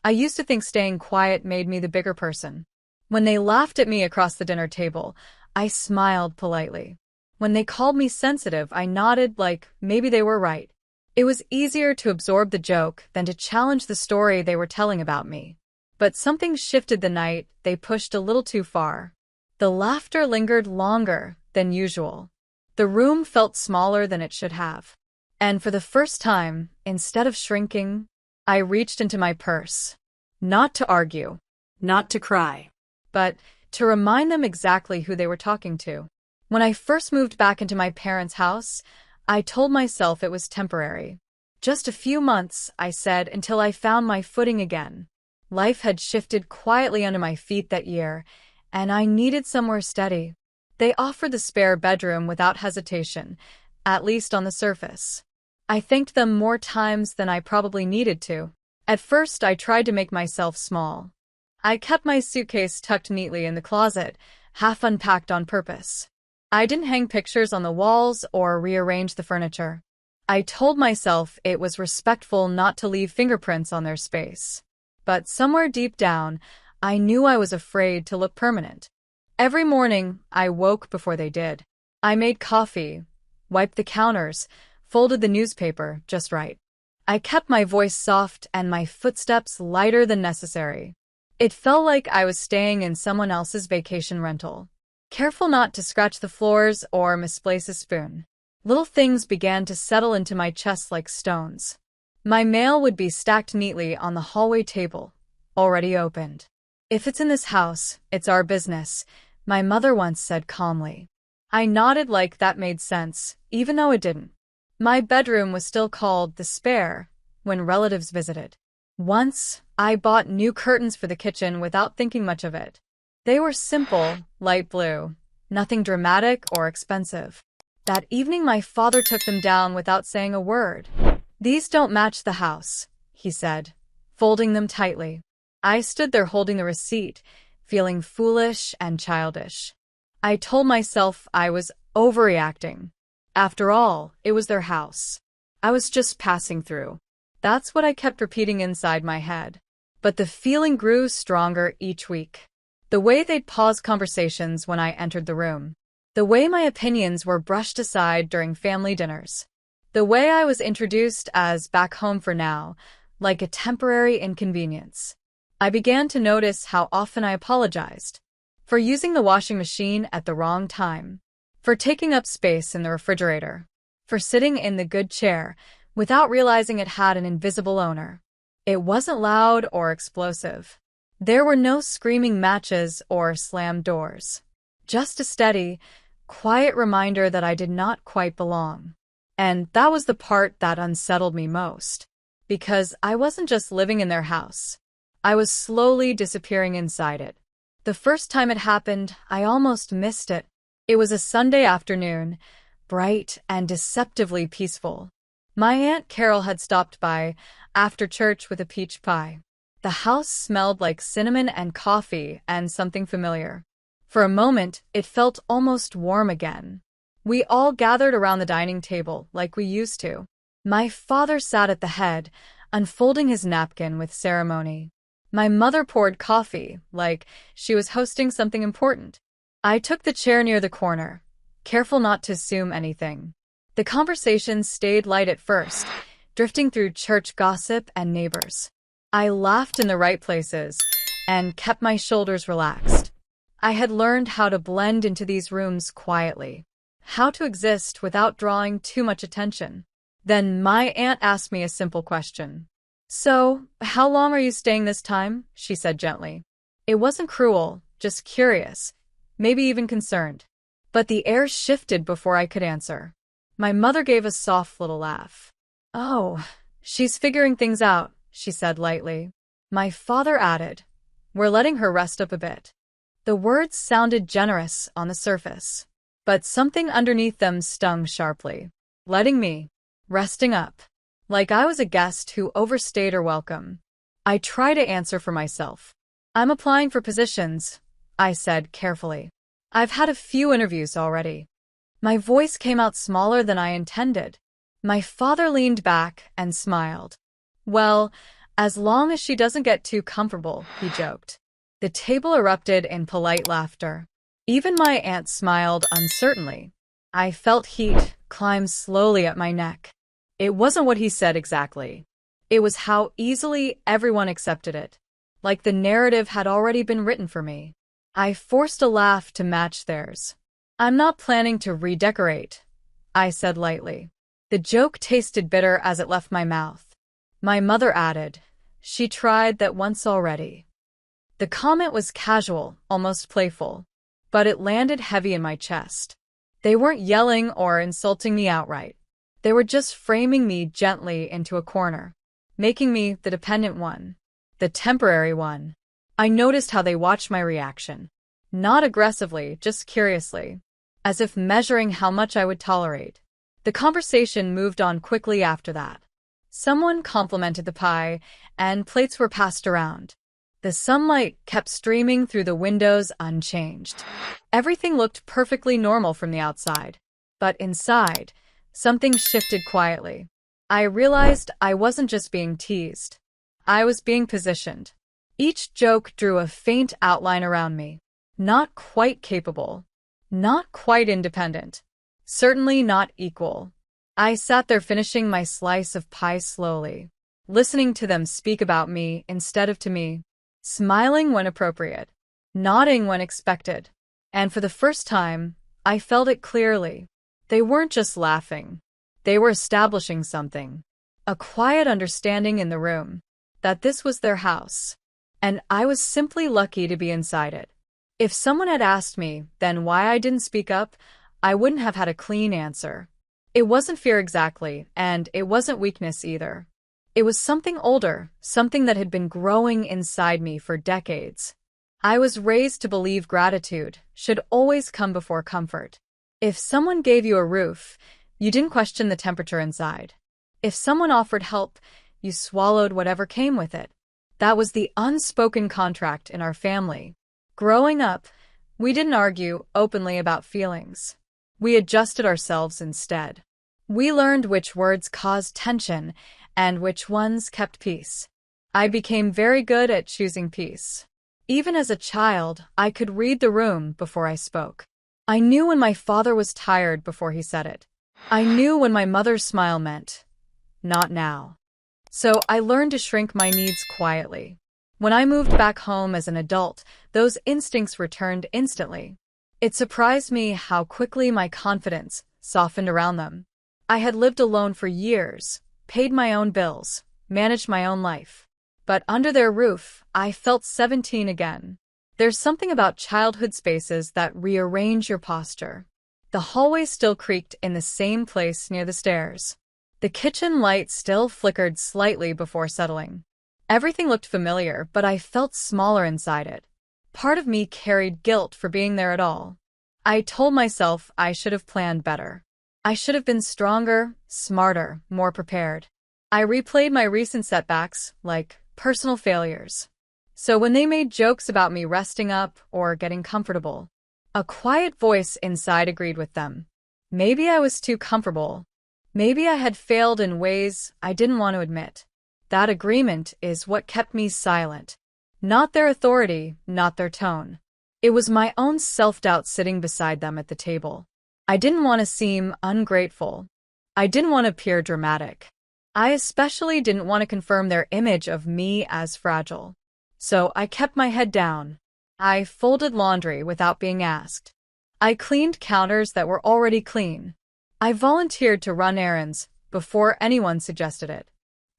I used to think staying quiet made me the bigger person. When they laughed at me across the dinner table, I smiled politely. When they called me sensitive, I nodded like maybe they were right. It was easier to absorb the joke than to challenge the story they were telling about me. But something shifted the night they pushed a little too far. The laughter lingered longer than usual. The room felt smaller than it should have. And for the first time, instead of shrinking, I reached into my purse. Not to argue, not to cry, but to remind them exactly who they were talking to. When I first moved back into my parents' house, I told myself it was temporary. Just a few months, I said, until I found my footing again. Life had shifted quietly under my feet that year, and I needed somewhere steady. They offered the spare bedroom without hesitation, at least on the surface. I thanked them more times than I probably needed to. At first, I tried to make myself small. I kept my suitcase tucked neatly in the closet, half unpacked on purpose. I didn't hang pictures on the walls or rearrange the furniture. I told myself it was respectful not to leave fingerprints on their space. But somewhere deep down, I knew I was afraid to look permanent. Every morning, I woke before they did. I made coffee, wiped the counters, folded the newspaper just right. I kept my voice soft and my footsteps lighter than necessary. It felt like I was staying in someone else's vacation rental. Careful not to scratch the floors or misplace a spoon. Little things began to settle into my chest like stones. My mail would be stacked neatly on the hallway table, already opened. "If it's in this house, it's our business," my mother once said calmly. I nodded like that made sense, even though it didn't. My bedroom was still called the spare when relatives visited. Once, I bought new curtains for the kitchen without thinking much of it. They were simple, light blue, nothing dramatic or expensive. That evening my father took them down without saying a word. "These don't match the house," he said, folding them tightly. I stood there holding the receipt, feeling foolish and childish. I told myself I was overreacting. After all, it was their house. I was just passing through. That's what I kept repeating inside my head. But the feeling grew stronger each week. The way they'd pause conversations when I entered the room. The way my opinions were brushed aside during family dinners. The way I was introduced as back home for now, like a temporary inconvenience. I began to notice how often I apologized. For using the washing machine at the wrong time. For taking up space in the refrigerator. For sitting in the good chair without realizing it had an invisible owner. It wasn't loud or explosive. There were no screaming matches or slammed doors. Just a steady, quiet reminder that I did not quite belong. And that was the part that unsettled me most. Because I wasn't just living in their house. I was slowly disappearing inside it. The first time it happened, I almost missed it. It was a Sunday afternoon, bright and deceptively peaceful. My Aunt Carol had stopped by after church with a peach pie. The house smelled like cinnamon and coffee and something familiar. For a moment, it felt almost warm again. We all gathered around the dining table like we used to. My father sat at the head, unfolding his napkin with ceremony. My mother poured coffee, like she was hosting something important. I took the chair near the corner, careful not to assume anything. The conversation stayed light at first, drifting through church gossip and neighbors. I laughed in the right places and kept my shoulders relaxed. I had learned how to blend into these rooms quietly, how to exist without drawing too much attention. Then my aunt asked me a simple question. "So, how long are you staying this time?" she said gently. It wasn't cruel, just curious, maybe even concerned. But the air shifted before I could answer. My mother gave a soft little laugh. "Oh, she's figuring things out," she said lightly. My father added, "We're letting her rest up a bit." The words sounded generous on the surface, but something underneath them stung sharply. Letting me. Resting up. Like I was a guest who overstayed her welcome. I tried to answer for myself. "I'm applying for positions," I said carefully. "I've had a few interviews already." My voice came out smaller than I intended. My father leaned back and smiled. "Well, As long as she doesn't get too comfortable, he joked. The table erupted in polite laughter. Even my aunt smiled uncertainly. I felt heat climb slowly up my neck. It wasn't what he said exactly. It was how easily everyone accepted it, like the narrative had already been written for me. I forced a laugh to match theirs. I'm not planning to redecorate, I said lightly. The joke tasted bitter as it left my mouth. My mother added, she tried that once already. The comment was casual, almost playful, but it landed heavy in my chest. They weren't yelling or insulting me outright. They were just framing me gently into a corner, making me the dependent one, the temporary one. I noticed how they watched my reaction. Not aggressively, just curiously, as if measuring how much I would tolerate. The conversation moved on quickly after that. Someone complimented the pie, and plates were passed around. The sunlight kept streaming through the windows unchanged. Everything looked perfectly normal from the outside. But inside, something shifted quietly. I realized I wasn't just being teased. I was being positioned. Each joke drew a faint outline around me. Not quite capable. Not quite independent. Certainly not equal. I sat there finishing my slice of pie slowly, listening to them speak about me instead of to me, smiling when appropriate, nodding when expected. And for the first time, I felt it clearly. They weren't just laughing. They were establishing something. A quiet understanding in the room that this was their house, and I was simply lucky to be inside it. If someone had asked me then why I didn't speak up, I wouldn't have had a clean answer. It wasn't fear exactly, and it wasn't weakness either. It was something older, something that had been growing inside me for decades. I was raised to believe gratitude should always come before comfort. If someone gave you a roof, you didn't question the temperature inside. If someone offered help, you swallowed whatever came with it. That was the unspoken contract in our family. Growing up, we didn't argue openly about feelings. We adjusted ourselves instead. We learned which words caused tension and which ones kept peace. I became very good at choosing peace. Even as a child, I could read the room before I spoke. I knew when my father was tired before he said it. I knew when my mother's smile meant, not now. So I learned to shrink my needs quietly. When I moved back home as an adult, those instincts returned instantly. It surprised me how quickly my confidence softened around them. I had lived alone for years, paid my own bills, managed my own life. But under their roof, I felt 17 again. There's something about childhood spaces that rearrange your posture. The hallway still creaked in the same place near the stairs. The kitchen light still flickered slightly before settling. Everything looked familiar, but I felt smaller inside it. Part of me carried guilt for being there at all. I told myself I should have planned better. I should have been stronger, smarter, more prepared. I replayed my recent setbacks, like personal failures. So when they made jokes about me resting up or getting comfortable, a quiet voice inside agreed with them. Maybe I was too comfortable. Maybe I had failed in ways I didn't want to admit. That agreement is what kept me silent. Not their authority, not their tone. It was my own self-doubt sitting beside them at the table. I didn't want to seem ungrateful. I didn't want to appear dramatic. I especially didn't want to confirm their image of me as fragile. So I kept my head down. I folded laundry without being asked. I cleaned counters that were already clean. I volunteered to run errands before anyone suggested it.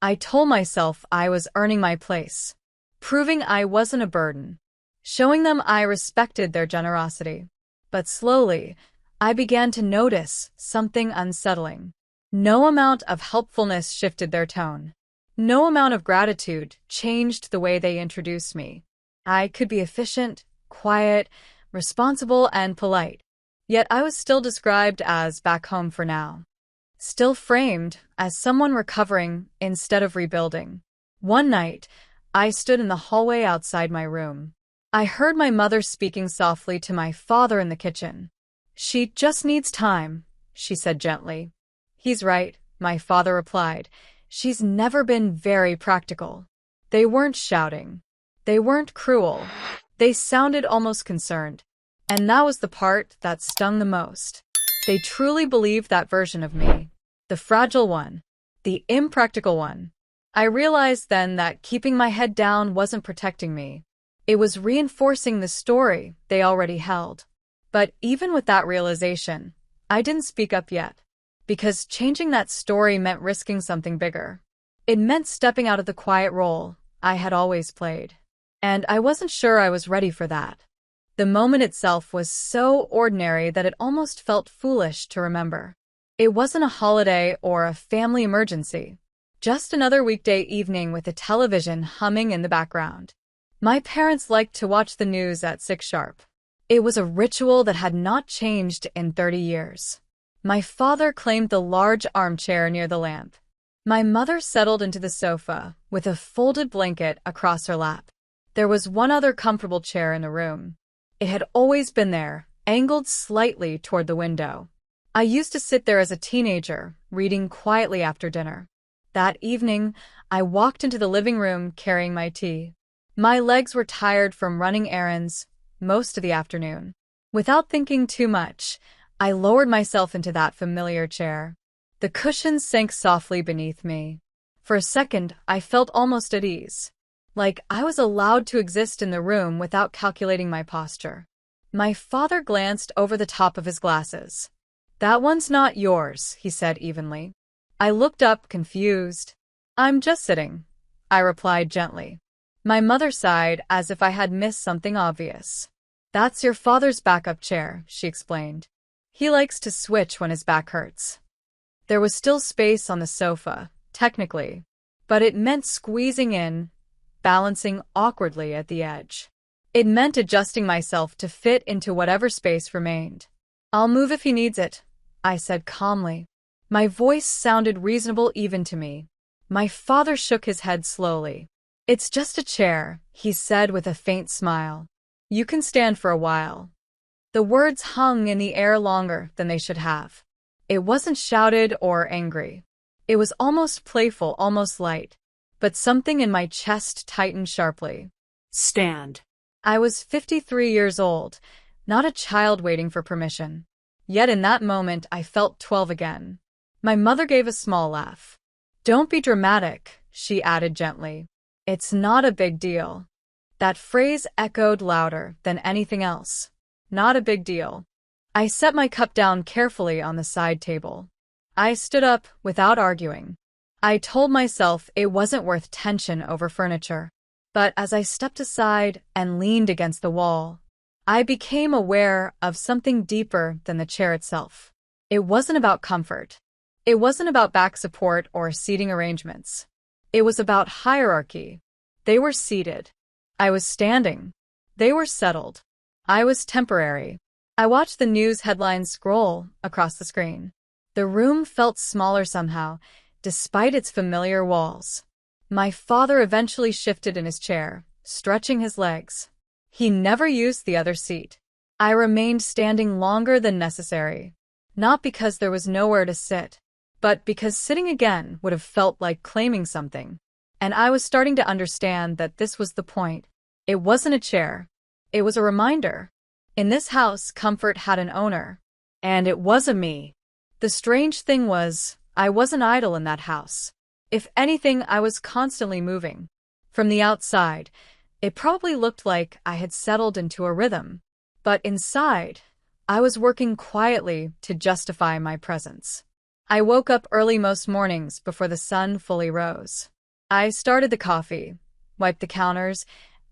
I told myself I was earning my place, proving I wasn't a burden, showing them I respected their generosity. But slowly, I began to notice something unsettling. No amount of helpfulness shifted their tone. No amount of gratitude changed the way they introduced me. I could be efficient, quiet, responsible, and polite. Yet I was still described as back home for now. Still framed as someone recovering instead of rebuilding. One night, I stood in the hallway outside my room. I heard my mother speaking softly to my father in the kitchen. "She just needs time," she said gently. "He's right," my father replied. "She's never been very practical." They weren't shouting. They weren't cruel. They sounded almost concerned. And that was the part that stung the most. They truly believed that version of me. The fragile one. The impractical one. I realized then that keeping my head down wasn't protecting me. It was reinforcing the story they already held. But even with that realization, I didn't speak up yet. Because changing that story meant risking something bigger. It meant stepping out of the quiet role I had always played. And I wasn't sure I was ready for that. The moment itself was so ordinary that it almost felt foolish to remember. It wasn't a holiday or a family emergency. Just another weekday evening with the television humming in the background. My parents liked to watch the news at 6 sharp. It was a ritual that had not changed in 30 years. My father claimed the large armchair near the lamp. My mother settled into the sofa with a folded blanket across her lap. There was one other comfortable chair in the room. It had always been there, angled slightly toward the window. I used to sit there as a teenager, reading quietly after dinner. That evening, I walked into the living room carrying my tea. My legs were tired from running errands most of the afternoon. Without thinking too much, I lowered myself into that familiar chair. The cushions sank softly beneath me. For a second, I felt almost at ease. Like I was allowed to exist in the room without calculating my posture. My father glanced over the top of his glasses. "That one's not yours," he said evenly. I looked up, confused. "I'm just sitting," I replied gently. My mother sighed as if I had missed something obvious. "That's your father's backup chair," she explained. "He likes to switch when his back hurts." There was still space on the sofa, technically, but it meant squeezing in, balancing awkwardly at the edge. It meant adjusting myself to fit into whatever space remained. "I'll move if he needs it," I said calmly. My voice sounded reasonable even to me. My father shook his head slowly. "It's just a chair," he said with a faint smile. "You can stand for a while." The words hung in the air longer than they should have. It wasn't shouted or angry. It was almost playful, almost light. But something in my chest tightened sharply. "Stand." I was 53 years old, not a child waiting for permission. Yet in that moment I felt 12 again. My mother gave a small laugh. "Don't be dramatic," she added gently. "It's not a big deal." That phrase echoed louder than anything else. Not a big deal. I set my cup down carefully on the side table. I stood up without arguing. I told myself it wasn't worth tension over furniture. But as I stepped aside and leaned against the wall, I became aware of something deeper than the chair itself. It wasn't about comfort. It wasn't about back support or seating arrangements. It was about hierarchy. They were seated. I was standing. They were settled. I was temporary. I watched the news headlines scroll across the screen. The room felt smaller somehow, despite its familiar walls. My father eventually shifted in his chair, stretching his legs. He never used the other seat. I remained standing longer than necessary. Not because there was nowhere to sit, but because sitting again would have felt like claiming something. And I was starting to understand that this was the point. It wasn't a chair. It was a reminder. In this house, comfort had an owner. And it wasn't me. The strange thing was, I wasn't idle in that house. If anything, I was constantly moving. From the outside, it probably looked like I had settled into a rhythm. But inside, I was working quietly to justify my presence. I woke up early most mornings before the sun fully rose. I started the coffee, wiped the counters,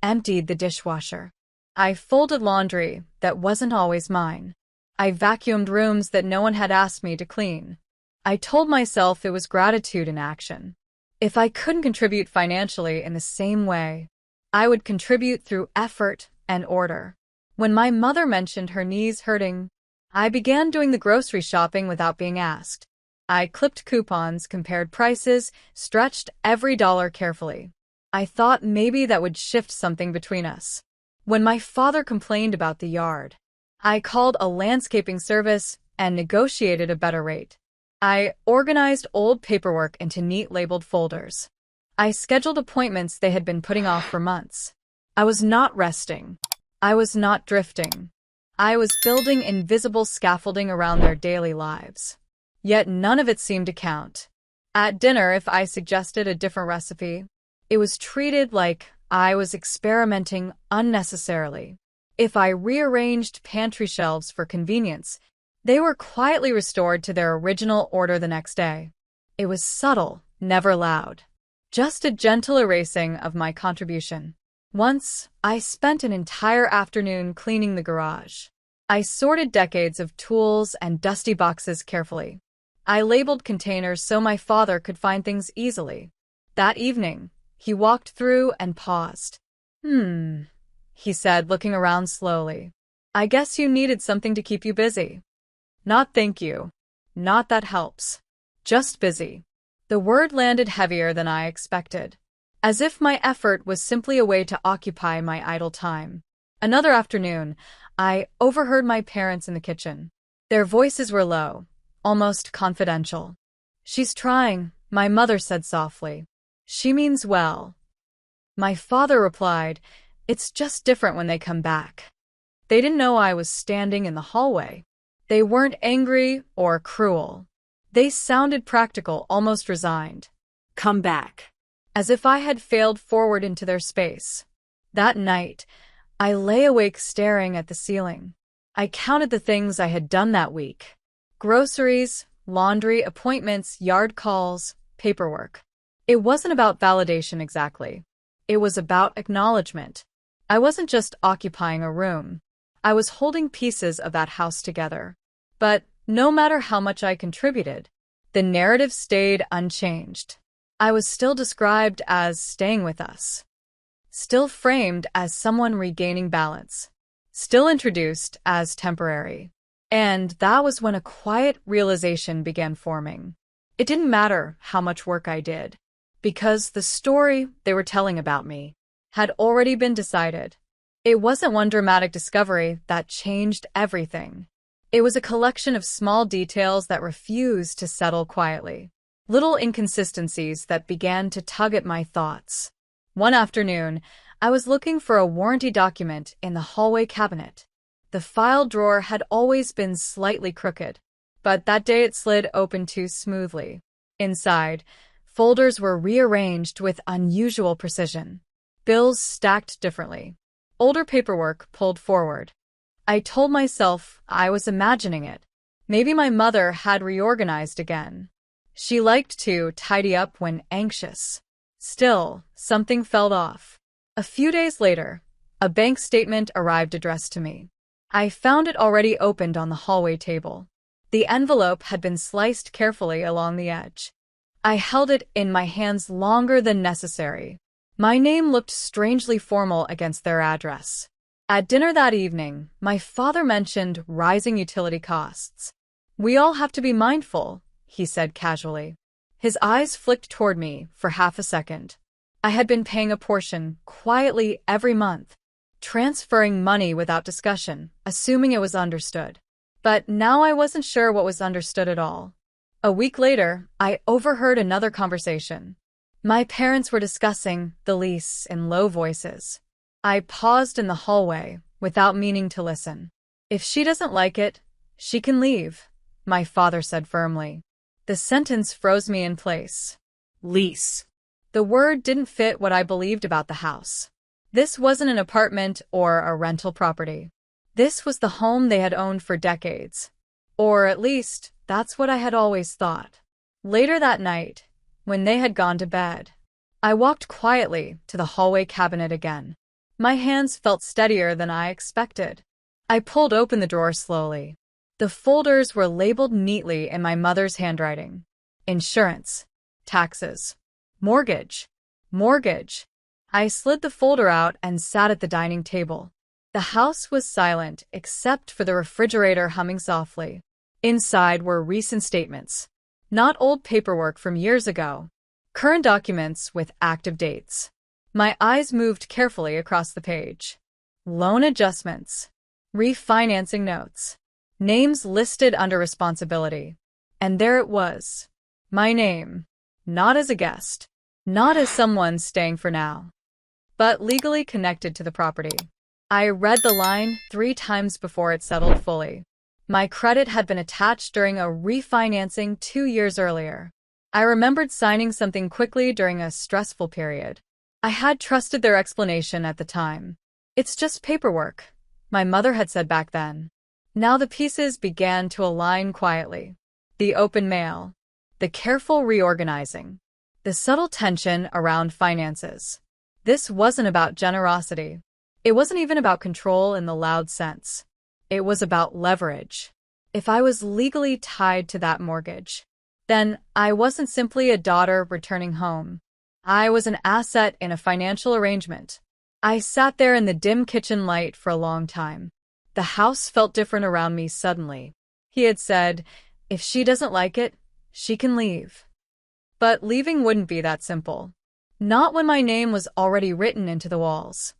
emptied the dishwasher. I folded laundry that wasn't always mine. I vacuumed rooms that no one had asked me to clean. I told myself it was gratitude in action. If I couldn't contribute financially in the same way, I would contribute through effort and order. When my mother mentioned her knees hurting, I began doing the grocery shopping without being asked. I clipped coupons, compared prices, stretched every dollar carefully. I thought maybe that would shift something between us. When my father complained about the yard, I called a landscaping service and negotiated a better rate. I organized old paperwork into neat labeled folders. I scheduled appointments they had been putting off for months. I was not resting. I was not drifting. I was building invisible scaffolding around their daily lives. Yet none of it seemed to count. At dinner, if I suggested a different recipe, it was treated like I was experimenting unnecessarily. If I rearranged pantry shelves for convenience, they were quietly restored to their original order the next day. It was subtle, never loud. Just a gentle erasing of my contribution. Once, I spent an entire afternoon cleaning the garage. I sorted decades of tools and dusty boxes carefully. I labeled containers so my father could find things easily. That evening, he walked through and paused. He said, looking around slowly. I guess you needed something to keep you busy. Not thank you. Not that helps. Just busy. The word landed heavier than I expected, as if my effort was simply a way to occupy my idle time. Another afternoon, I overheard my parents in the kitchen. Their voices were low, almost confidential. She's trying, my mother said softly. She means well. My father replied, it's just different when they come back. They didn't know I was standing in the hallway. They weren't angry or cruel. They sounded practical, almost resigned. Come back. As if I had failed forward into their space. That night, I lay awake staring at the ceiling. I counted the things I had done that week. Groceries, laundry, appointments, yard calls, paperwork. It wasn't about validation exactly. It was about acknowledgement. I wasn't just occupying a room. I was holding pieces of that house together. But no matter how much I contributed, the narrative stayed unchanged. I was still described as staying with us. Still framed as someone regaining balance. Still introduced as temporary. And that was when a quiet realization began forming. It didn't matter how much work I did, because the story they were telling about me had already been decided. It wasn't one dramatic discovery that changed everything. It was a collection of small details that refused to settle quietly. Little inconsistencies that began to tug at my thoughts. One afternoon, I was looking for a warranty document in the hallway cabinet. The file drawer had always been slightly crooked, but that day it slid open too smoothly. Inside, folders were rearranged with unusual precision. Bills stacked differently. Older paperwork pulled forward. I told myself I was imagining it. Maybe my mother had reorganized again. She liked to tidy up when anxious. Still, something felt off. A few days later, a bank statement arrived addressed to me. I found it already opened on the hallway table. The envelope had been sliced carefully along the edge. I held it in my hands longer than necessary. My name looked strangely formal against their address. At dinner that evening, my father mentioned rising utility costs. We all have to be mindful, he said casually. His eyes flicked toward me for half a second. I had been paying a portion quietly every month, transferring money without discussion, assuming it was understood. But now I wasn't sure what was understood at all. A week later, I overheard another conversation. My parents were discussing the lease in low voices. I paused in the hallway without meaning to listen. If she doesn't like it, she can leave, my father said firmly. The sentence froze me in place. Lease. The word didn't fit what I believed about the house. This wasn't an apartment or a rental property. This was the home they had owned for decades. Or at least, that's what I had always thought. Later that night, when they had gone to bed, I walked quietly to the hallway cabinet again. My hands felt steadier than I expected. I pulled open the drawer slowly. The folders were labeled neatly in my mother's handwriting. Insurance, taxes, mortgage. I slid the folder out and sat at the dining table. The house was silent except for the refrigerator humming softly. Inside were recent statements, not old paperwork from years ago. Current documents with active dates. My eyes moved carefully across the page. Loan adjustments. Refinancing notes. Names listed under responsibility. And there it was. My name. Not as a guest. not as someone staying for now, but legally connected to the property. I read the line 3 times before it settled fully. My credit had been attached during a refinancing 2 years earlier. I remembered signing something quickly during a stressful period. I had trusted their explanation at the time. It's just paperwork, my mother had said back then. Now the pieces began to align quietly. The open mail, the careful reorganizing, the subtle tension around finances. This wasn't about generosity. It wasn't even about control in the loud sense. It was about leverage. If I was legally tied to that mortgage, then I wasn't simply a daughter returning home. I was an asset in a financial arrangement. I sat there in the dim kitchen light for a long time. The house felt different around me suddenly. He had said, if she doesn't like it, she can leave. But leaving wouldn't be that simple. Not when my name was already written into the walls.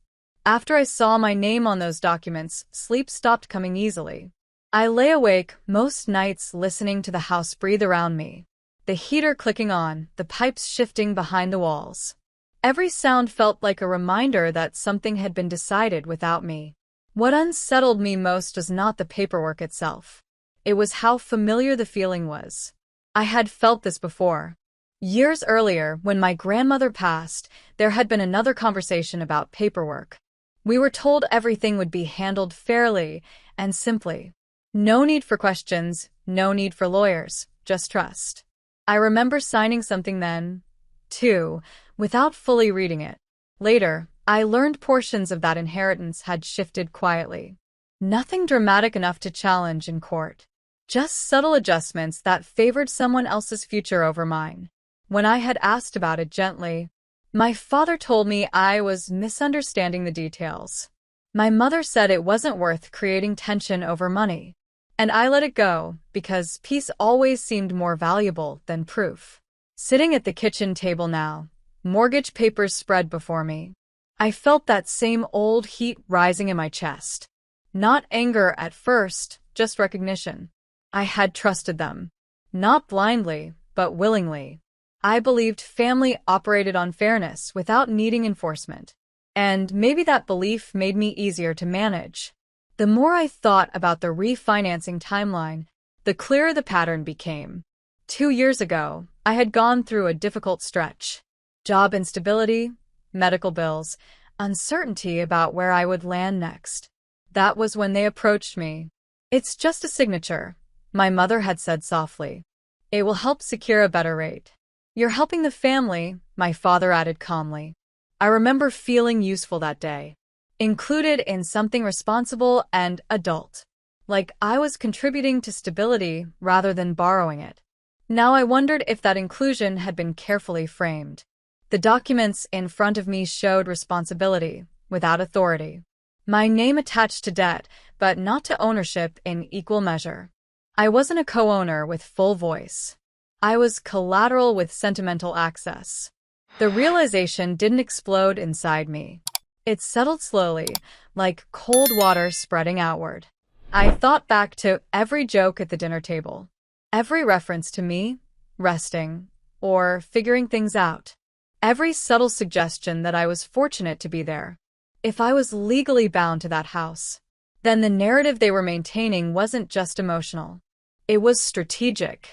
After I saw my name on those documents, sleep stopped coming easily. I lay awake most nights listening to the house breathe around me. The heater clicking on, the pipes shifting behind the walls. Every sound felt like a reminder that something had been decided without me. What unsettled me most was not the paperwork itself. It was how familiar the feeling was. I had felt this before. Years earlier, when my grandmother passed, there had been another conversation about paperwork. We were told everything would be handled fairly and simply. No need for questions, no need for lawyers, just trust. I remember signing something then, too, without fully reading it. Later, I learned portions of that inheritance had shifted quietly. Nothing dramatic enough to challenge in court. Just subtle adjustments that favored someone else's future over mine. When I had asked about it gently, my father told me I was misunderstanding the details. My mother said it wasn't worth creating tension over money. And I let it go, because peace always seemed more valuable than proof. Sitting at the kitchen table now, mortgage papers spread before me. I felt that same old heat rising in my chest. Not anger at first, just recognition. I had trusted them. Not blindly, but willingly. I believed family operated on fairness without needing enforcement. And maybe that belief made me easier to manage. The more I thought about the refinancing timeline, the clearer the pattern became. 2 years ago, I had gone through a difficult stretch. Job instability, medical bills, uncertainty about where I would land next. That was when they approached me. It's just a signature, my mother had said softly. It will help secure a better rate. You're helping the family, my father added calmly. I remember feeling useful that day. Included in something responsible and adult. Like I was contributing to stability rather than borrowing it. Now I wondered if that inclusion had been carefully framed. The documents in front of me showed responsibility, without authority. My name attached to debt, but not to ownership in equal measure. I wasn't a co-owner with full voice. I was collateral with sentimental access. The realization didn't explode inside me. It settled slowly, like cold water spreading outward. I thought back to every joke at the dinner table, every reference to me, resting, or figuring things out, every subtle suggestion that I was fortunate to be there. If I was legally bound to that house, then the narrative they were maintaining wasn't just emotional. It was strategic.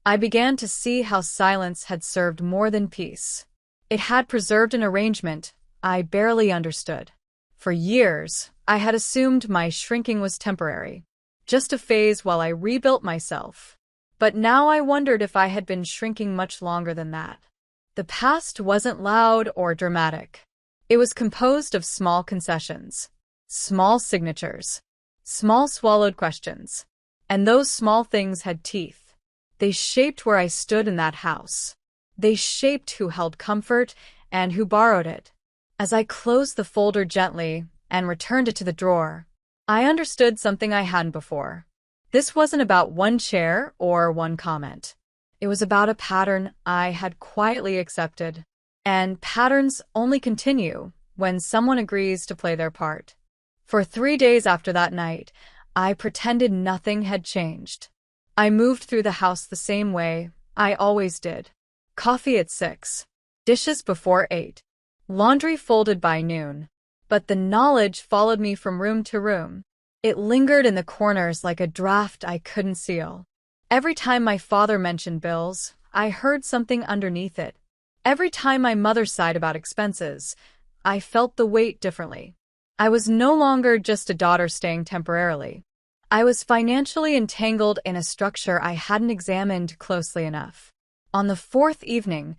I began to see how silence had served more than peace. It had preserved an arrangement I barely understood. For years, I had assumed my shrinking was temporary, just a phase while I rebuilt myself. But now I wondered if I had been shrinking much longer than that. The past wasn't loud or dramatic. It was composed of small concessions, small signatures, small swallowed questions. And those small things had teeth. They shaped where I stood in that house. They shaped who held comfort and who borrowed it. As I closed the folder gently and returned it to the drawer, I understood something I hadn't before. This wasn't about one chair or one comment. It was about a pattern I had quietly accepted. And patterns only continue when someone agrees to play their part. For 3 days after that night, I pretended nothing had changed. I moved through the house the same way I always did. Coffee at 6. dishes before 8, laundry folded by noon. But the knowledge followed me from room to room. It lingered in the corners like a draft I couldn't seal. Every time my father mentioned bills, I heard something underneath it. Every time my mother sighed about expenses, I felt the weight differently. I was no longer just a daughter staying temporarily. I was financially entangled in a structure I hadn't examined closely enough. On the fourth evening,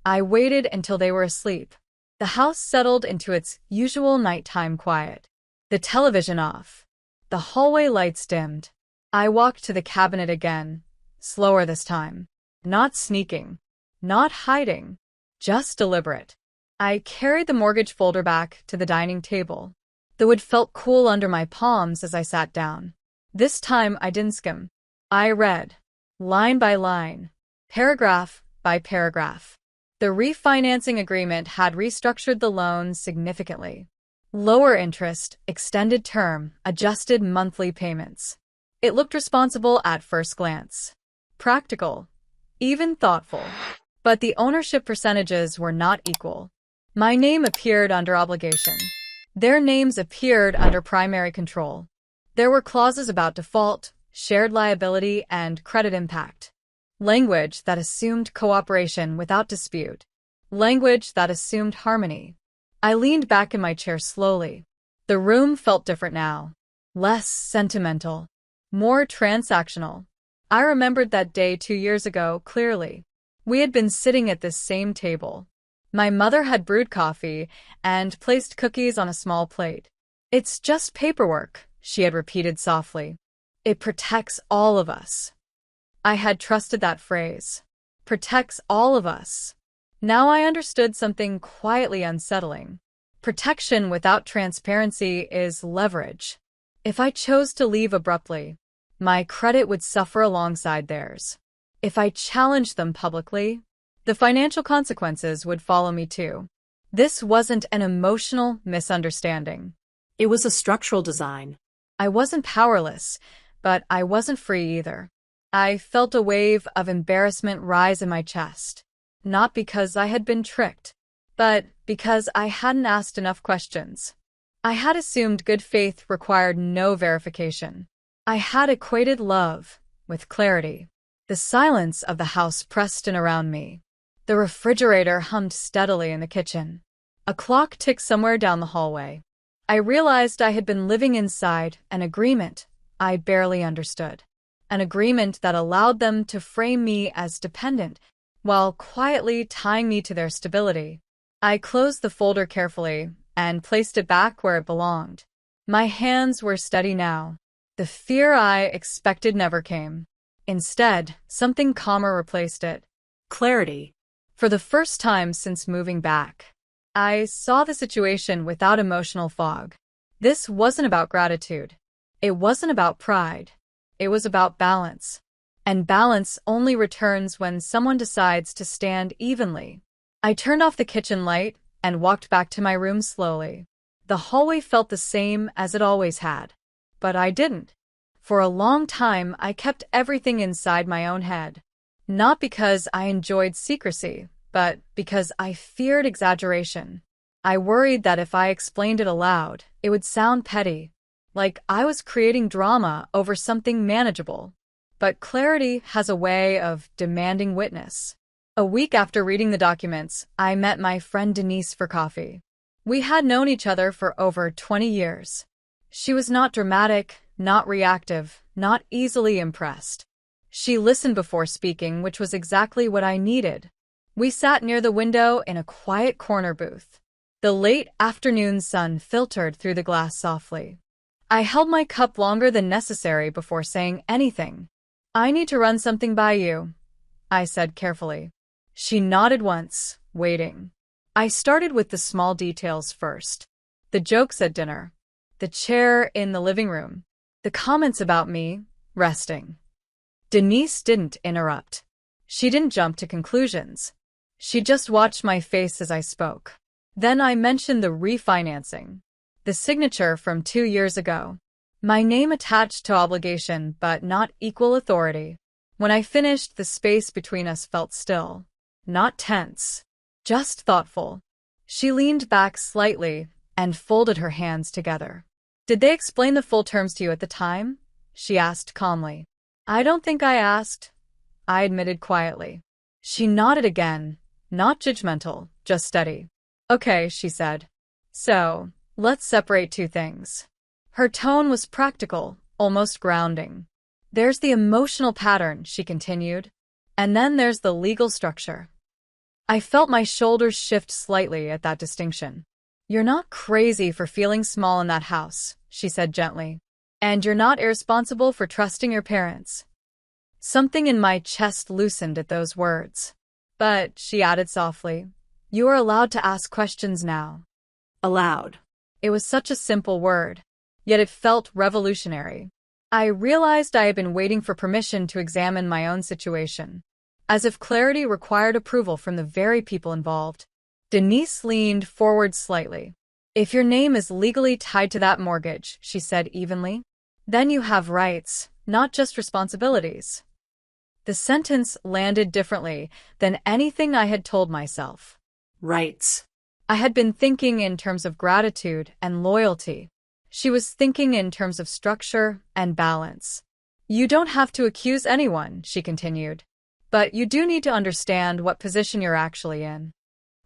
I waited until they were asleep. The house settled into its usual nighttime quiet. The television off. The hallway lights dimmed. I walked to the cabinet again, slower this time. Not sneaking. Not hiding. Just deliberate. I carried the mortgage folder back to the dining table. The wood felt cool under my palms as I sat down. This time I didn't skim. I read, line by line, paragraph by paragraph. The refinancing agreement had restructured the loan significantly. Lower interest, extended term, adjusted monthly payments. It looked responsible at first glance. Practical. Even thoughtful. But the ownership percentages were not equal. My name appeared under obligation. Their names appeared under primary control. There were clauses about default, shared liability, and credit impact. Language that assumed cooperation without dispute. Language that assumed harmony. I leaned back in my chair slowly. The room felt different now. Less sentimental. More transactional. I remembered that day 2 years ago clearly. We had been sitting at this same table. My mother had brewed coffee and placed cookies on a small plate. "It's just paperwork," she had repeated softly. "It protects all of us." I had trusted that phrase. Protects all of us. Now I understood something quietly unsettling. Protection without transparency is leverage. If I chose to leave abruptly, my credit would suffer alongside theirs. If I challenged them publicly, the financial consequences would follow me too. This wasn't an emotional misunderstanding. It was a structural design. I wasn't powerless, but I wasn't free either. I felt a wave of embarrassment rise in my chest, not because I had been tricked, but because I hadn't asked enough questions. I had assumed good faith required no verification. I had equated love with clarity. The silence of the house pressed in around me. The refrigerator hummed steadily in the kitchen. A clock ticked somewhere down the hallway. I realized I had been living inside an agreement I barely understood. An agreement that allowed them to frame me as dependent while quietly tying me to their stability. I closed the folder carefully and placed it back where it belonged. My hands were steady now. The fear I expected never came. Instead, something calmer replaced it. Clarity. For the first time since moving back, I saw the situation without emotional fog. This wasn't about gratitude. It wasn't about pride. It was about balance. And balance only returns when someone decides to stand evenly. I turned off the kitchen light and walked back to my room slowly. The hallway felt the same as it always had. But I didn't. For a long time, I kept everything inside my own head. Not because I enjoyed secrecy, but because I feared exaggeration. I worried that if I explained it aloud, it would sound petty, like I was creating drama over something manageable. But clarity has a way of demanding witness. A week after reading the documents, I met my friend Denise for coffee. We had known each other for over 20 years. She was not dramatic, not reactive, not easily impressed. She listened before speaking, which was exactly what I needed. We sat near the window in a quiet corner booth. The late afternoon sun filtered through the glass softly. I held my cup longer than necessary before saying anything. "I need to run something by you," I said carefully. She nodded once, waiting. I started with the small details first. The jokes at dinner. The chair in the living room. The comments about me resting. Denise didn't interrupt. She didn't jump to conclusions. She just watched my face as I spoke. Then I mentioned the refinancing. The signature from 2 years ago. My name attached to obligation, but not equal authority. When I finished, the space between us felt still. Not tense. Just thoughtful. She leaned back slightly and folded her hands together. Did they explain the full terms to you at the time? She asked calmly. I don't think I asked, I admitted quietly. She nodded again, not judgmental, just steady. Okay, she said. So, let's separate two things. Her tone was practical, almost grounding. There's the emotional pattern, she continued, and then there's the legal structure. I felt my shoulders shift slightly at that distinction. You're not crazy for feeling small in that house, she said gently. And you're not irresponsible for trusting your parents. Something in my chest loosened at those words. But, she added softly, you are allowed to ask questions now. Allowed. It was such a simple word, yet it felt revolutionary. I realized I had been waiting for permission to examine my own situation, as if clarity required approval from the very people involved. Denise leaned forward slightly. If your name is legally tied to that mortgage, she said evenly, then you have rights, not just responsibilities. The sentence landed differently than anything I had told myself. Rights. I had been thinking in terms of gratitude and loyalty. She was thinking in terms of structure and balance. You don't have to accuse anyone, she continued, but you do need to understand what position you're actually in.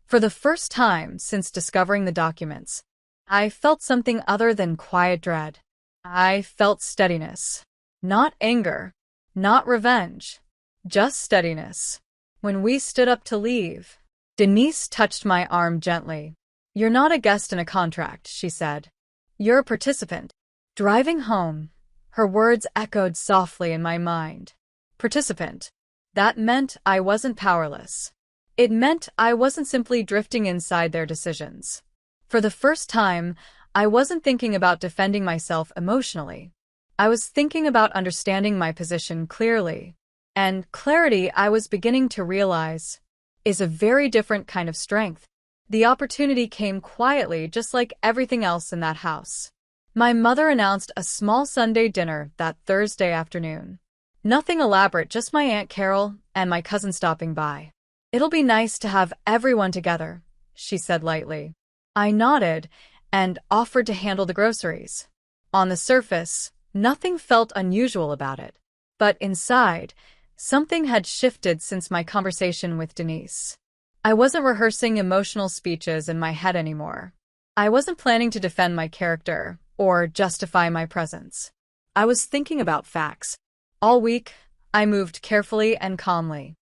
For the first time since discovering the documents, I felt something other than quiet dread. I felt steadiness. Not anger, not revenge, just steadiness. When we stood up to leave, Denise touched my arm gently. You're not a guest in a contract, she said. You're a participant. Driving home, her words echoed softly in my mind. Participant. That meant I wasn't powerless. It meant I wasn't simply drifting inside their decisions. For the first time, I wasn't thinking about defending myself emotionally. I was thinking about understanding my position clearly. And clarity, I was beginning to realize, is a very different kind of strength. The opportunity came quietly, just like everything else in that house. My mother announced a small Sunday dinner that Thursday afternoon. Nothing elaborate, just my Aunt Carol and my cousin stopping by. It'll be nice to have everyone together, she said lightly. I nodded and offered to handle the groceries. On the surface, nothing felt unusual about it. But inside, something had shifted since my conversation with Denise. I wasn't rehearsing emotional speeches in my head anymore. I wasn't planning to defend my character or justify my presence. I was thinking about facts. All week, I moved carefully and calmly.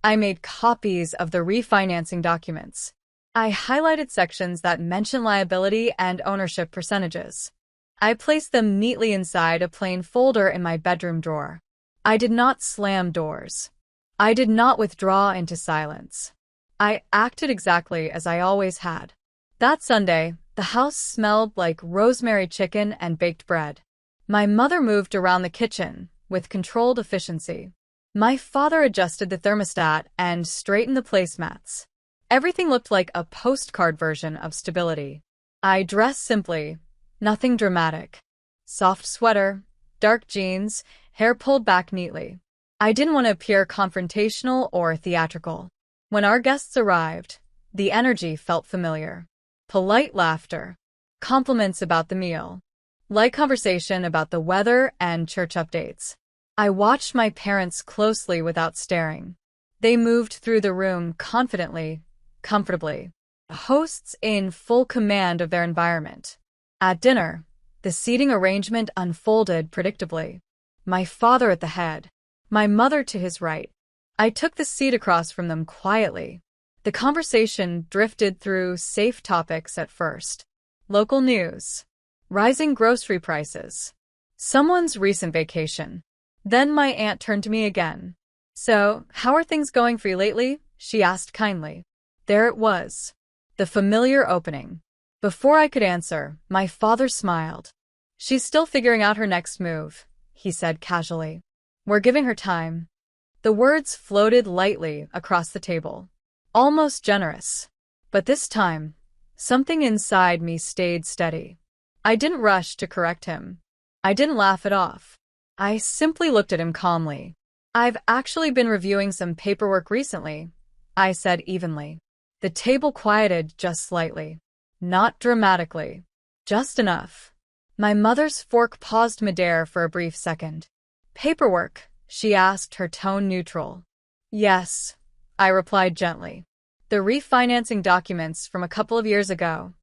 I made copies of the refinancing documents. I highlighted sections that mention liability and ownership percentages. I placed them neatly inside a plain folder in my bedroom drawer. I did not slam doors. I did not withdraw into silence. I acted exactly as I always had. That Sunday, the house smelled like rosemary chicken and baked bread. My mother moved around the kitchen with controlled efficiency. My father adjusted the thermostat and straightened the placemats. Everything looked like a postcard version of stability. I dressed simply, nothing dramatic. Soft sweater, dark jeans, hair pulled back neatly. I didn't want to appear confrontational or theatrical. When our guests arrived, the energy felt familiar. Polite laughter, compliments about the meal, light conversation about the weather and church updates. I watched my parents closely without staring. They moved through the room confidently, comfortably, hosts in full command of their environment. At dinner, the seating arrangement unfolded predictably. My father at the head, my mother to his right. I took the seat across from them quietly. The conversation drifted through safe topics at first. Local news, rising grocery prices, someone's recent vacation. Then my aunt turned to me again. So, how are things going for you lately? She asked kindly. There it was, the familiar opening. Before I could answer, my father smiled. She's still figuring out her next move, he said casually. We're giving her time. The words floated lightly across the table, almost generous. But this time, something inside me stayed steady. I didn't rush to correct him. I didn't laugh it off. I simply looked at him calmly. I've actually been reviewing some paperwork recently, I said evenly. The table quieted just slightly. Not dramatically. Just enough. My mother's fork paused midair for a brief second. Paperwork, she asked, her tone neutral. Yes, I replied gently. The refinancing documents from a couple of years ago.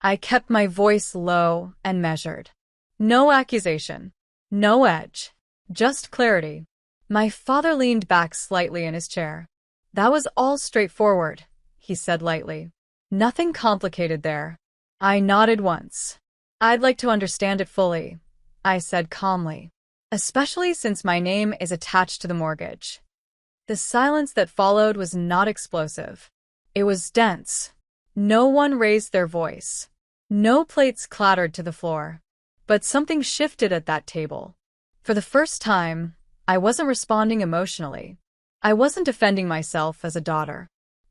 I kept my voice low and measured. No accusation. No edge. Just clarity. My father leaned back slightly in his chair. That was all straightforward, he said lightly. Nothing complicated there. I nodded once. I'd like to understand it fully, I said calmly. Especially since my name is attached to the mortgage. The silence that followed was not explosive. It was dense. No one raised their voice. No plates clattered to the floor. But something shifted at that table. For the first time, I wasn't responding emotionally. I wasn't defending myself as a daughter.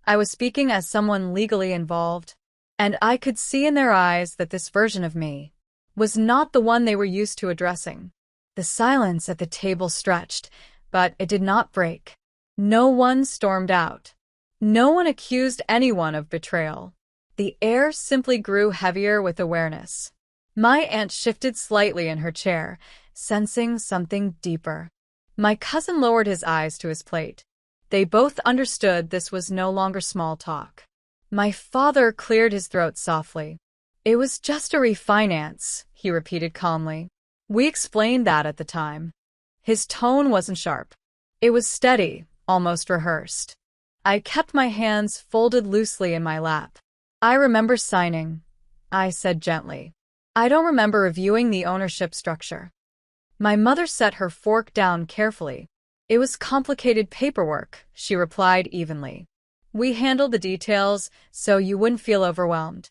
I was speaking as someone legally involved, and I could see in their eyes that this version of me was not the one they were used to addressing. The silence at the table stretched, but it did not break. No one stormed out. No one accused anyone of betrayal. The air simply grew heavier with awareness. My aunt shifted slightly in her chair, sensing something deeper. My cousin lowered his eyes to his plate. They both understood this was no longer small talk. My father cleared his throat softly. It was just a refinance, he repeated calmly. We explained that at the time. His tone wasn't sharp. It was steady, almost rehearsed. I kept my hands folded loosely in my lap. I remember signing, I said gently. I don't remember reviewing the ownership structure. My mother set her fork down carefully. It was complicated paperwork, she replied evenly. We handled the details so you wouldn't feel overwhelmed.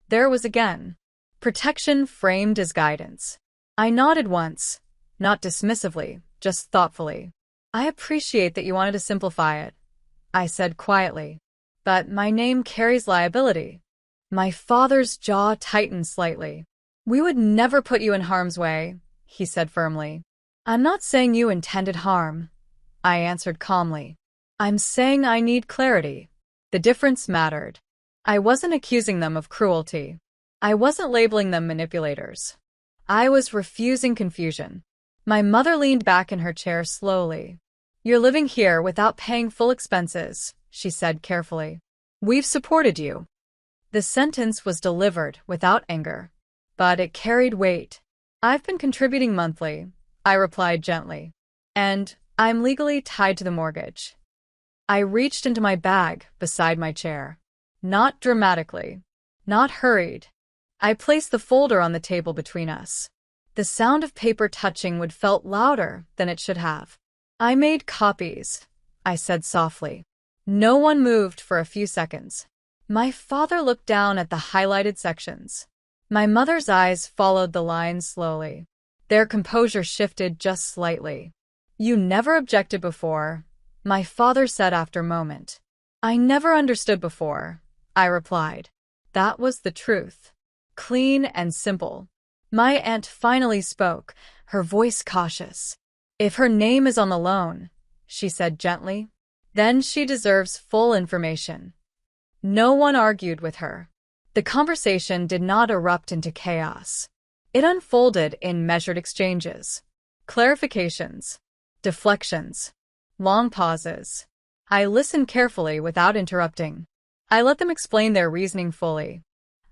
There it was again. Protection framed as guidance. I nodded once, not dismissively, just thoughtfully. I appreciate that you wanted to simplify it, I said quietly. But my name carries liability. My father's jaw tightened slightly. We would never put you in harm's way, he said firmly. I'm not saying you intended harm, I answered calmly. I'm saying I need clarity. The difference mattered. I wasn't accusing them of cruelty. I wasn't labeling them manipulators. I was refusing confusion. My mother leaned back in her chair slowly. You're living here without paying full expenses, she said carefully. We've supported you. The sentence was delivered without anger, but it carried weight. I've been contributing monthly, I replied gently. And I'm legally tied to the mortgage. I reached into my bag beside my chair. Not dramatically. Not hurried. I placed the folder on the table between us. The sound of paper touching would felt louder than it should have. I made copies, I said softly. No one moved for a few seconds. My father looked down at the highlighted sections. My mother's eyes followed the lines slowly. Their composure shifted just slightly. You never objected before, my father said after a moment. I never understood before, I replied. That was the truth. Clean and simple. My aunt finally spoke, her voice cautious. If her name is on the loan, she said gently, then she deserves full information. No one argued with her. The conversation did not erupt into chaos. It unfolded in measured exchanges, clarifications, deflections, long pauses. I listened carefully without interrupting. I let them explain their reasoning fully.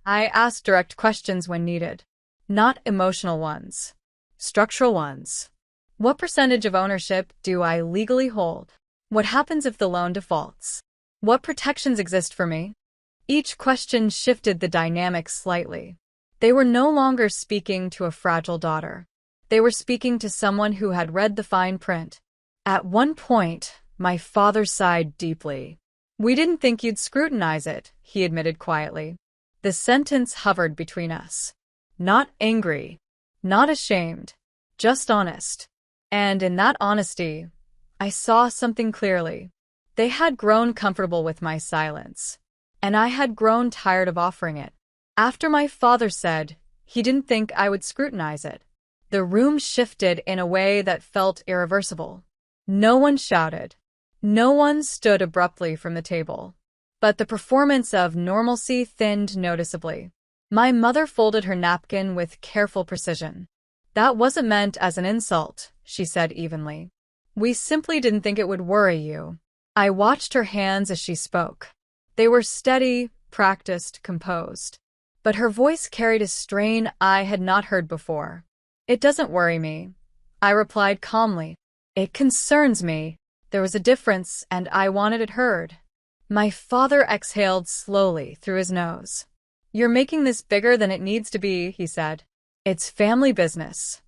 I asked direct questions when needed, not emotional ones, structural ones. What percentage of ownership do I legally hold? What happens if the loan defaults? What protections exist for me? Each question shifted the dynamic slightly. They were no longer speaking to a fragile daughter. They were speaking to someone who had read the fine print. At one point, my father sighed deeply. We didn't think you'd scrutinize it, he admitted quietly. The sentence hovered between us. Not angry, not ashamed, just honest. And in that honesty, I saw something clearly. They had grown comfortable with my silence, and I had grown tired of offering it. After my father said he didn't think I would scrutinize it, the room shifted in a way that felt irreversible. No one shouted. No one stood abruptly from the table. but the performance of normalcy thinned noticeably. My mother folded her napkin with careful precision. "That wasn't meant as an insult," she said evenly. "We simply didn't think it would worry you." I watched her hands as she spoke. They were steady, practiced, composed. But her voice carried a strain I had not heard before. "It doesn't worry me," I replied calmly. "It concerns me. There was a difference, and I wanted it heard." My father exhaled slowly through his nose. "You're making this bigger than it needs to be," he said. "It's family business."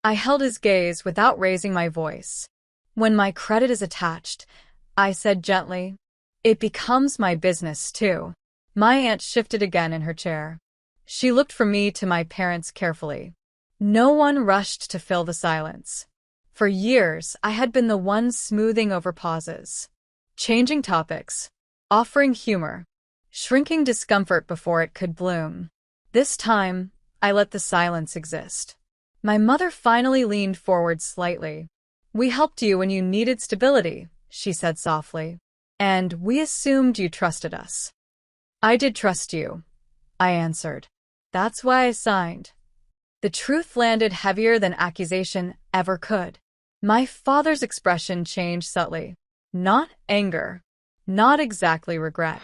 I held his gaze without raising my voice. "When my credit is attached," I said gently, "it becomes my business too." My aunt shifted again in her chair. She looked from me to my parents carefully. No one rushed to fill the silence. For years, I had been the one smoothing over pauses, changing topics, offering humor, shrinking discomfort before it could bloom. This time, I let the silence exist. My mother finally leaned forward slightly. "We helped you when you needed stability," she said softly. "And we assumed you trusted us." "I did trust you," I answered. "That's why I signed." The truth landed heavier than accusation ever could. My father's expression changed subtly. Not anger. Not exactly regret.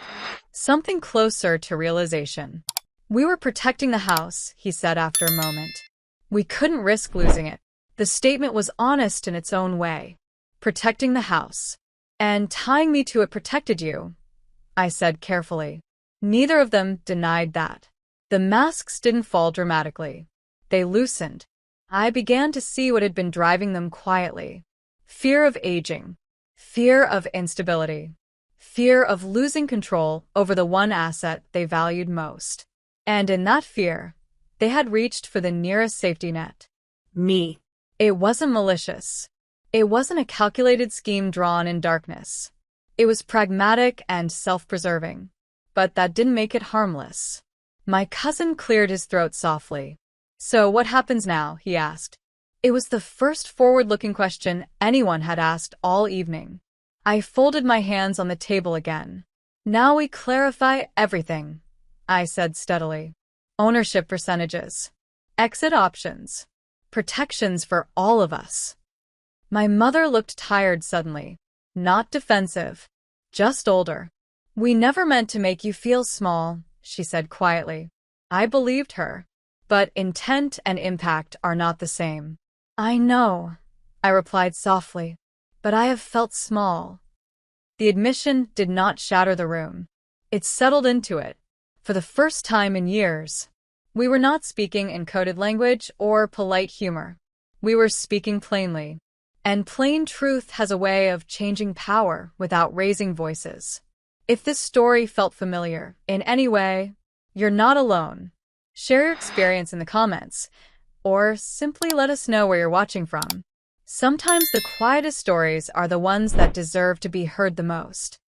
Something closer to realization. "We were protecting the house," he said after a moment. "We couldn't risk losing it." The statement was honest in its own way. Protecting the house. "And tying me to it protected you," I said carefully. Neither of them denied that. The masks didn't fall dramatically. They loosened. I began to see what had been driving them quietly. Fear of aging. Fear of instability. Fear of losing control over the one asset they valued most. And in that fear, they had reached for the nearest safety net. Me. It wasn't malicious. It wasn't a calculated scheme drawn in darkness. It was pragmatic and self-preserving. But that didn't make it harmless. My cousin cleared his throat softly. "So what happens now?" he asked. It was the first forward-looking question anyone had asked all evening. I folded my hands on the table again. "Now we clarify everything," I said steadily. "Ownership percentages. Exit options. Protections for all of us." My mother looked tired suddenly. Not defensive. Just older. "We never meant to make you feel small," she said quietly. I believed her. But intent and impact are not the same. "I know," I replied softly, "but I have felt small." The admission did not shatter the room. It settled into it. For the first time in years, we were not speaking in coded language or polite humor. We were speaking plainly. And plain truth has a way of changing power without raising voices. If this story felt familiar in any way, you're not alone. Share your experience in the comments, or simply let us know where you're watching from. Sometimes the quietest stories are the ones that deserve to be heard the most.